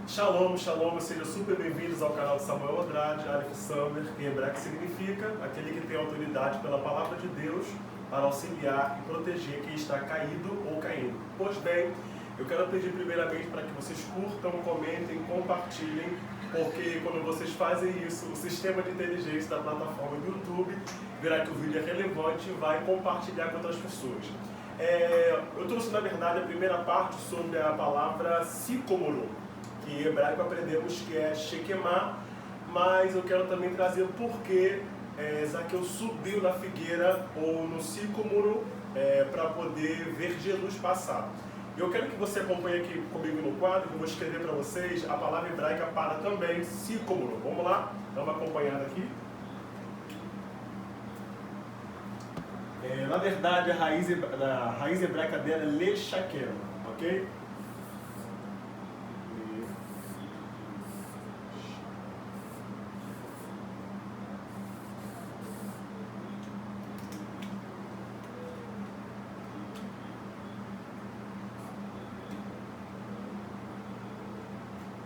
Shalom, shalom, sejam super bem-vindos ao canal de Samuel Andrade, Aleph Samer, que em hebraico significa aquele que tem autoridade pela palavra de Deus para auxiliar e proteger quem está caído ou caindo. Pois bem, eu quero pedir primeiramente para que vocês curtam, comentem, compartilhem, porque quando vocês fazem isso, o sistema de inteligência da plataforma do YouTube verá que o vídeo é relevante e vai compartilhar com outras pessoas. Eu trouxe, na verdade, a primeira parte sobre a palavra sicômoro, que em hebraico aprendemos que é Shequemá, mas eu quero também trazer o porquê Zaqueu subiu na figueira ou no sicômoro para poder ver Jesus passar. Eu quero que você acompanhe aqui comigo no quadro, que eu vou escrever para vocês a palavra hebraica para também sicômoro. Vamos lá? Vamos acompanhar aqui. Na verdade, a raiz hebraica dela é Leshakem, ok?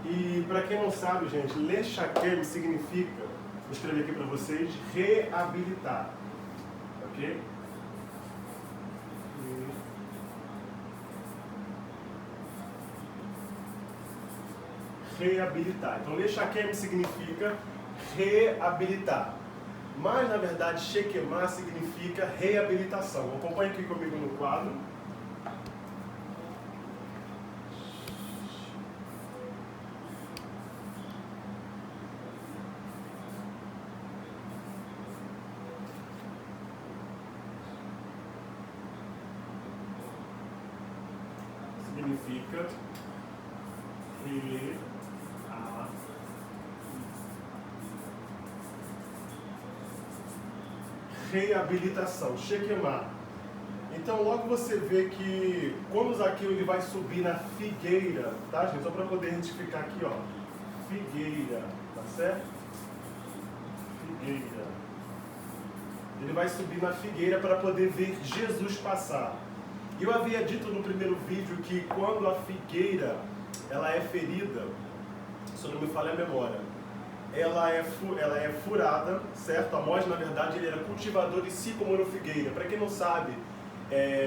E para quem não sabe, gente, Leshakem significa, vou escrever aqui para vocês, reabilitar, ok? Reabilitar. Então, Leshakem significa reabilitar. Mas, na verdade, Shequemá significa reabilitação. Acompanhe aqui comigo no quadro. Significa reabilitação, Shequemá. Então logo você vê que quando Zaqueu ele vai subir na figueira, tá gente? Só para poder identificar aqui, ó, figueira, tá certo? Figueira. Ele vai subir na figueira para poder ver Jesus passar. Eu havia dito no primeiro vídeo que quando a figueira ela é ferida, se não me falha a memória, ela é furada, certo? Amós, na verdade, ele era cultivador de sicômoro figueira. Para quem não sabe,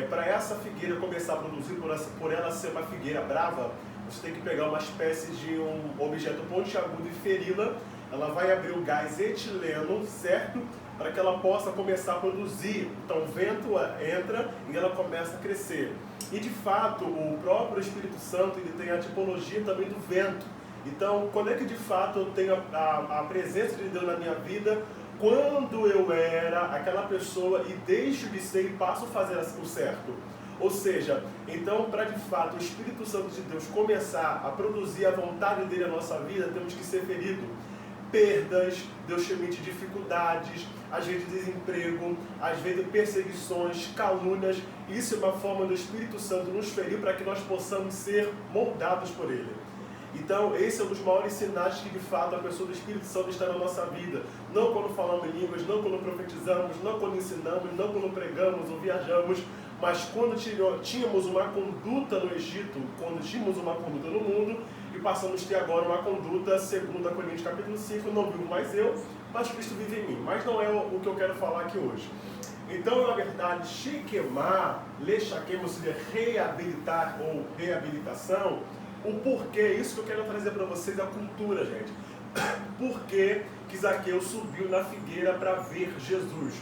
para essa figueira começar a produzir, por ela ser uma figueira brava, você tem que pegar uma espécie de um objeto pontiagudo e feri-la. Ela vai abrir o gás etileno, certo? Para que ela possa começar a produzir. Então o vento entra e ela começa a crescer. E de fato, o próprio Espírito Santo ele tem a tipologia também do vento. Então, quando é que de fato eu tenho a presença de Deus na minha vida? Quando eu era aquela pessoa e deixo de ser e passo a fazer o certo. Ou seja, então para de fato o Espírito Santo de Deus começar a produzir a vontade dele na nossa vida, temos que ser feridos. Perdas, Deus permite dificuldades, às vezes desemprego, às vezes perseguições, calúnias. Isso é uma forma do Espírito Santo nos ferir para que nós possamos ser moldados por Ele. Então, esse é um dos maiores sinais que, de fato, a pessoa do Espírito Santo está na nossa vida. Não quando falamos em línguas, não quando profetizamos, não quando ensinamos, não quando pregamos ou viajamos, mas quando tínhamos uma conduta no Egito, quando tínhamos uma conduta no mundo, e passamos a ter agora uma conduta, segundo a Coríntios capítulo 5, não vivo mais eu, mas Cristo vive em mim. Mas não é o que eu quero falar aqui hoje. Então, na verdade, Shequemá, Leshakem, ou seja, reabilitar ou reabilitação, o porquê, isso que eu quero trazer para vocês, a cultura, gente. Por que Zaqueu subiu na figueira para ver Jesus?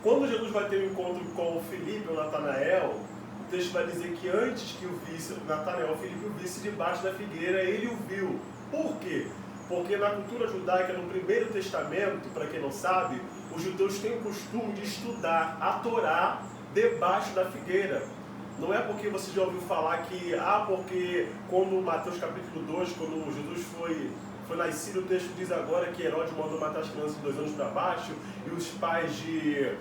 Quando Jesus vai ter um encontro com o Filipe ou Natanael, o texto vai dizer que antes que o visse, Natanael, Filipe o visse debaixo da figueira, ele o viu. Por quê? Porque na cultura judaica, no Primeiro Testamento, para quem não sabe, os judeus têm o costume de estudar a Torá debaixo da figueira. Não é porque você já ouviu falar que, porque quando Mateus capítulo 2, quando Jesus foi nascido, o texto diz agora que Herodes mandou matar as crianças de 2 anos para baixo, e os pais de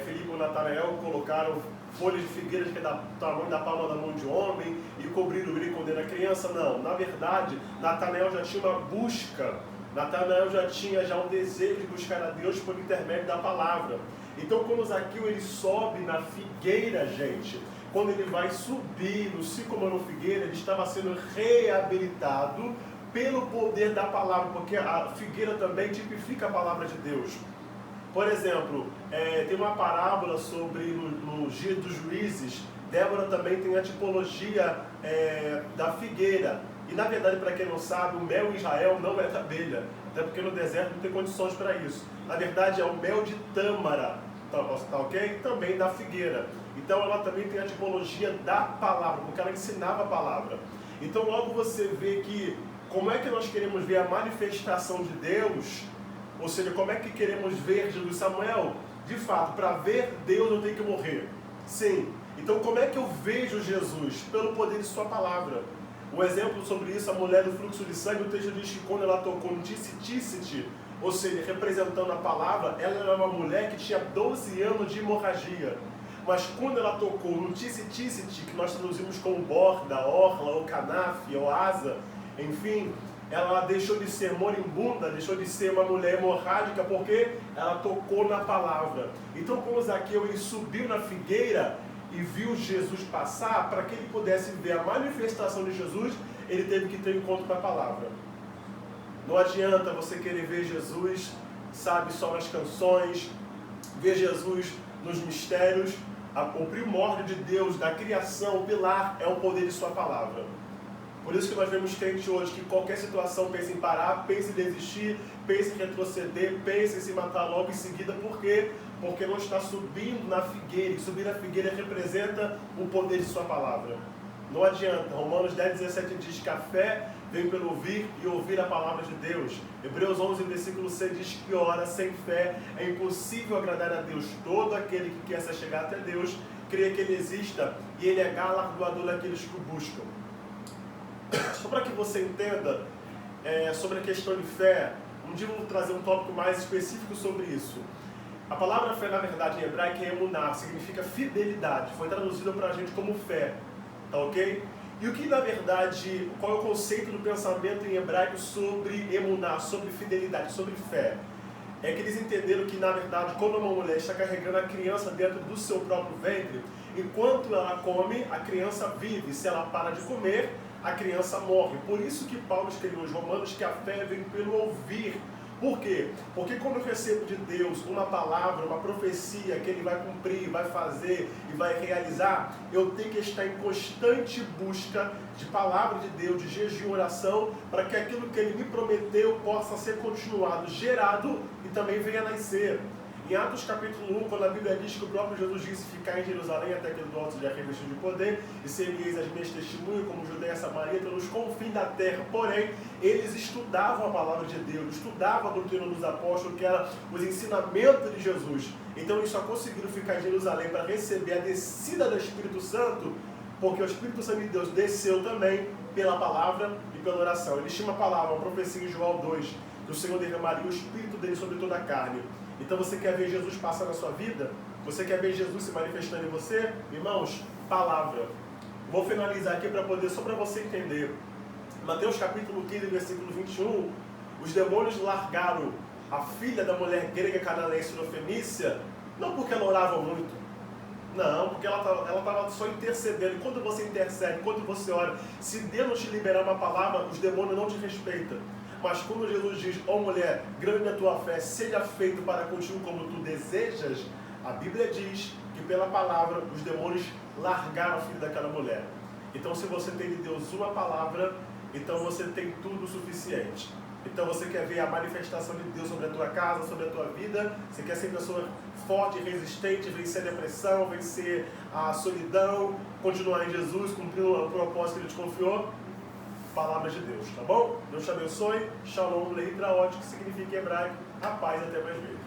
Filipe e Natanael colocaram folhas de figueira que é do tamanho da palma da mão de homem, e cobriram ele quando era criança. Não, na verdade, Natanael já tinha uma busca, Natanael já tinha um desejo de buscar a Deus por intermédio da palavra. Então quando Zaqueu ele sobe na figueira, gente, quando ele vai subir no sicômoro figueira, ele estava sendo reabilitado pelo poder da palavra, porque a figueira também tipifica a palavra de Deus. Por exemplo, tem uma parábola sobre no dia dos juízes. Débora também tem a tipologia da figueira. E na verdade, para quem não sabe, o mel em Israel não é da abelha, até porque no deserto não tem condições para isso. Na verdade, é o mel de tâmara, tá ok? Também da figueira. Então ela também tem a tipologia da palavra, porque ela ensinava a palavra. Então logo você vê que como é que nós queremos ver a manifestação de Deus, ou seja, como é que queremos ver Jesus. Samuel, de fato, para ver Deus eu tenho que morrer. Sim. Então como é que eu vejo Jesus? Pelo poder de sua palavra. O exemplo sobre isso, a mulher do fluxo de sangue, o texto diz que quando ela tocou no Tissi, ou seja, representando a palavra, ela era uma mulher que tinha 12 anos de hemorragia. Mas quando ela tocou no Tissi, que nós traduzimos como borda, orla, ou canaf, ou asa, enfim, ela deixou de ser moribunda, deixou de ser uma mulher hemorrágica, porque ela tocou na palavra. Então, quando Zaqueu ele subiu na figueira e viu Jesus passar, para que ele pudesse ver a manifestação de Jesus, ele teve que ter encontro com a palavra. Não adianta você querer ver Jesus, sabe, só nas canções, ver Jesus nos mistérios. O primórdio de Deus, da criação, o pilar, é o poder de sua palavra. Por isso que nós vemos crente hoje que qualquer situação pensa em parar, pensa em desistir, pensa em retroceder, pensa em se matar logo em seguida. Por quê? Porque não está subindo na figueira. E subir na figueira representa o poder de sua palavra. Não adianta. Romanos 10:17 diz que a fé vem pelo ouvir e ouvir a palavra de Deus. Hebreus 11, versículo 6 diz que ora sem fé é impossível agradar a Deus. Todo aquele que quer se chegar até Deus, crê que Ele exista e Ele é galardoador daqueles que o buscam. Só para que você entenda sobre a questão de fé, um dia eu vou trazer um tópico mais específico sobre isso. A palavra fé, na verdade, em hebraico é emuná, significa fidelidade. Foi traduzida para a gente como fé, tá ok? E o que, na verdade, qual é o conceito do pensamento em hebraico sobre emuná, sobre fidelidade, sobre fé? É que eles entenderam que, na verdade, quando uma mulher está carregando a criança dentro do seu próprio ventre, enquanto ela come, a criança vive. Se ela para de comer, a criança morre. Por isso que Paulo escreveu aos Romanos que a fé vem pelo ouvir. Por quê? Porque quando eu recebo de Deus uma palavra, uma profecia que Ele vai cumprir, vai fazer e vai realizar, eu tenho que estar em constante busca de palavra de Deus, de jejum e oração, para que aquilo que Ele me prometeu possa ser continuado, gerado e também venha a nascer. Em Atos capítulo 1, quando a Bíblia diz que o próprio Jesus disse ficar em Jerusalém até que do alto seja revestido de poder, e sereis as minhas testemunhas, como Judeia e Samaria, pelos confins da terra. Porém, eles estudavam a palavra de Deus, estudavam a doutrina dos apóstolos, que era os ensinamentos de Jesus. Então eles só conseguiram ficar em Jerusalém para receber a descida do Espírito Santo, porque o Espírito Santo de Deus desceu também pela palavra e pela oração. Ele tinha uma palavra, uma profecia em João 2, que o Senhor derramaria o Espírito dele sobre toda a carne. Então você quer ver Jesus passar na sua vida? Você quer ver Jesus se manifestando em você? Irmãos, palavra. Vou finalizar aqui para poder, só para você entender. Mateus capítulo 15, versículo 21, os demônios largaram a filha da mulher grega canalense Fenícia, não porque ela orava muito, não, porque ela estava só intercedendo. E quando você intercede, quando você ora, se Deus não te liberar uma palavra, os demônios não te respeitam. Mas quando Jesus diz, ó mulher, grande é a tua fé, seja feito para contigo como tu desejas, a Bíblia diz que pela palavra os demônios largaram a filha daquela mulher. Então se você tem de Deus uma palavra, então você tem tudo o suficiente. Então você quer ver a manifestação de Deus sobre a tua casa, sobre a tua vida, você quer ser pessoa forte e resistente, vencer a depressão, vencer a solidão, continuar em Jesus, cumprir o propósito que Ele te confiou. Palavra de Deus, tá bom? Deus te abençoe. Shalom, letra ótica, que significa em hebraico, a paz até mais vezes.